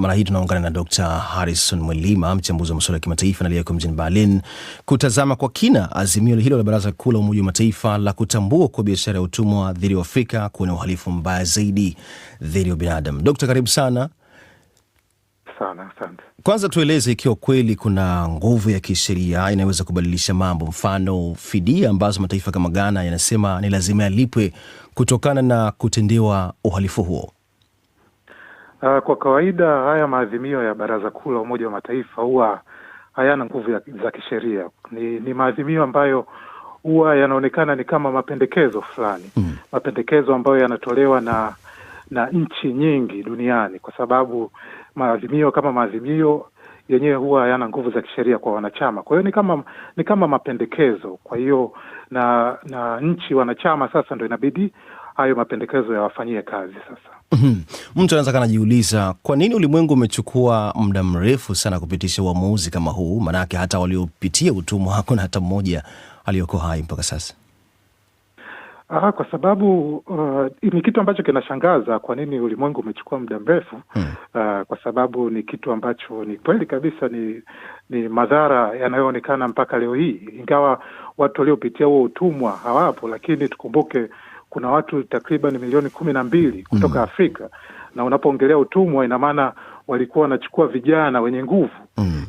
Mara hii tunaungana na Dr. Harrison Mwilima, mchambuzi wa masuala ya kimataifa na aliyeko mjini Berlin, kutazama kwa kina azimio hilo la Baraza Kuu la Umoja wa Mataifa la kutambua kwa biashara ya utumwa dhidi ya Afrika kuna uhalifu mbaya zaidi dhidi ya binadamu. Dr. karibu sana. Sana, asante. Kwanza tueleze ikiwa kweli kuna nguvu ya kisheria inaweza kubadilisha mambo, mfano fidia ambazo mataifa kama Ghana yanasema ni lazima yalipwe kutokana na kutendewa uhalifu huo. Kwa kawaida haya maadhimio ya Baraza Kuu la Umoja wa Mataifa huwa hayana nguvu za kisheria. Ni maadhimio ambayo huwa yanaonekana ni kama mapendekezo fulani. Mapendekezo ambayo yanatolewa na nchi nyingi duniani, kwa sababu maadhimio kama maadhimio yenyewe huwa hayana nguvu za kisheria kwa wanachama. Kwa hiyo ni kama mapendekezo. Kwa hiyo na nchi wanachama sasa ndio inabidi hayo mapendekezo yawafanyie kazi sasa. Mtu anaweza kanajiuliza kwa nini ulimwengu umechukua muda mrefu sana kupitisha uamuzi kama huu? Manake hata waliopitia utumwa hakuna hata mmoja aliyoko hai mpaka sasa. Kwa sababu ni kitu ambacho kinashangaza kwa nini ulimwengu umechukua muda mrefu. Kwa sababu ni kitu ambacho ni kweli kabisa ni madhara yanayoonekana mpaka leo hii, ingawa watu waliopitia huo utumwa hawapo, lakini tukumbuke kuna watu takriban milioni 12 kutoka Afrika, na unapoongelea utumwa ina maana walikuwa wanachukua vijana wenye nguvu.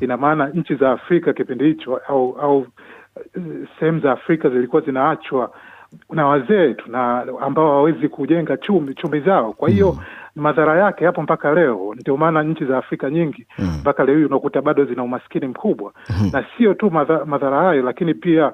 Ina maana nchi za Afrika kipindi hicho au sehemu za Afrika zilikuwa zinaachwa na wazee tu na ambao hawawezi kujenga chumi zao. Kwa hiyo madhara yake hapo mpaka leo. Ndio maana nchi za Afrika nyingi mpaka leo unakuta bado zina umaskini mkubwa. Na sio tu madhara hayo, lakini pia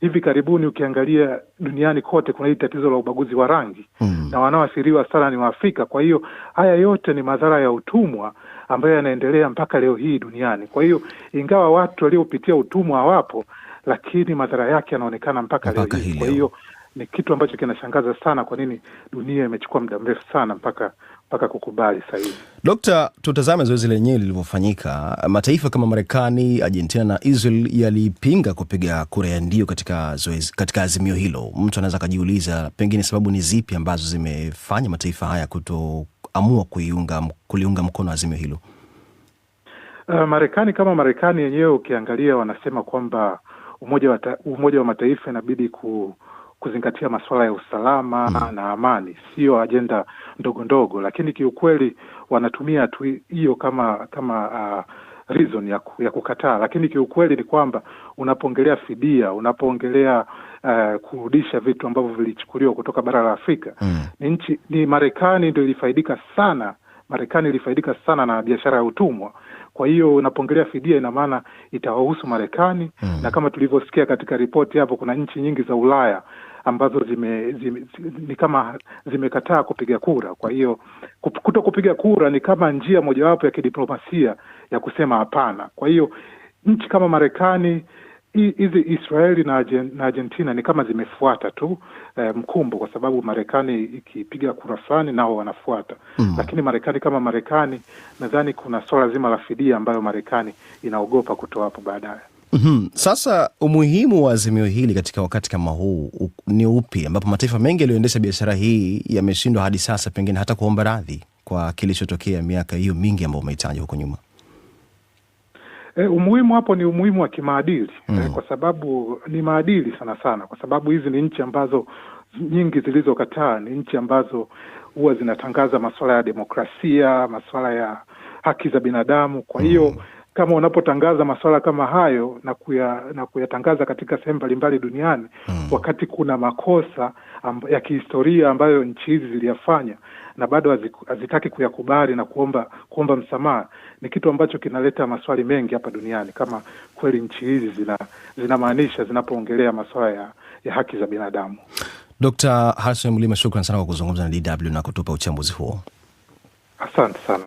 hivi karibuni ukiangalia duniani kote kuna hili tatizo la ubaguzi wa rangi, na wanaoathiriwa sana ni Waafrika. Kwa hiyo haya yote ni madhara ya utumwa ambayo yanaendelea mpaka leo hii duniani. Kwa hiyo ingawa watu waliopitia utumwa hawapo, lakini madhara yake yanaonekana mpaka leo hii. Kwa hiyo ni kitu ambacho kinashangaza sana kwa nini dunia imechukua muda mrefu sana mpaka kukubali sasa hivi. Dokta, tutazame zoezi lenyewe lilivyofanyika. Mataifa kama Marekani, Argentina na Israel yalipinga kupiga kura ya ndio katika azimio hilo. Mtu anaweza kujiuliza pengine sababu ni zipi ambazo zimefanya mataifa haya kutoamua kuliunga mkono azimio hilo? Marekani yenyewe ukiangalia wanasema kwamba Umoja wa Mataifa inabidi kuzingatia masuala ya usalama na amani, sio ajenda ndogo ndogo, lakini kiukweli wanatumia tu hiyo kama reason ya kukataa. Lakini kiukweli ni kwamba unapoongelea fidia, unapoongelea kurudisha vitu ambavyo vilichukuliwa kutoka bara la Afrika, ni Marekani ndio ilifaidika sana. Marekani ilifaidika sana na biashara ya utumwa. Kwa hiyo unapoongelea fidia ina maana itawahusu Marekani. Na kama tulivyosikia katika ripoti hapo, kuna nchi nyingi za Ulaya ambazo ni kama zimekataa kupiga kura. Kwa hiyo kuto kupiga kura ni kama njia mojawapo ya kidiplomasia ya kusema hapana. Kwa hiyo nchi kama Marekani, hizi Israeli na Argentina ni kama zimefuata tu mkumbo, kwa sababu Marekani ikipiga kura fulani nao wanafuata. Lakini Marekani kama Marekani, nadhani kuna swala zima la fidia ambayo Marekani inaogopa kutoa hapo baadaye. Sasa umuhimu wa azimio hili katika wakati kama huu ni upi, ambapo mataifa mengi yaliyoendesha biashara hii yameshindwa hadi sasa pengine hata kuomba radhi kwa kilichotokea miaka hiyo mingi ambayo umehitaji huko nyuma? Umuhimu hapo ni umuhimu wa kimaadili. Kwa sababu ni maadili sana, kwa sababu hizi ni nchi ambazo nyingi zilizokataa ni nchi ambazo huwa zinatangaza masuala ya demokrasia, masuala ya haki za binadamu. Kwa hiyo kama unapotangaza masuala kama hayo na kuyatangaza katika sehemu mbalimbali duniani, wakati kuna makosa ya kihistoria ambayo nchi hizi ziliyafanya na bado hazitaki kuyakubali na kuomba msamaha, ni kitu ambacho kinaleta maswali mengi hapa duniani, kama kweli nchi hizi zinamaanisha zinapoongelea masuala ya haki za binadamu. Dr. Harrison Mwilima, shukrani sana kwa kuzungumza na DW na kutupa uchambuzi huo. Asante sana.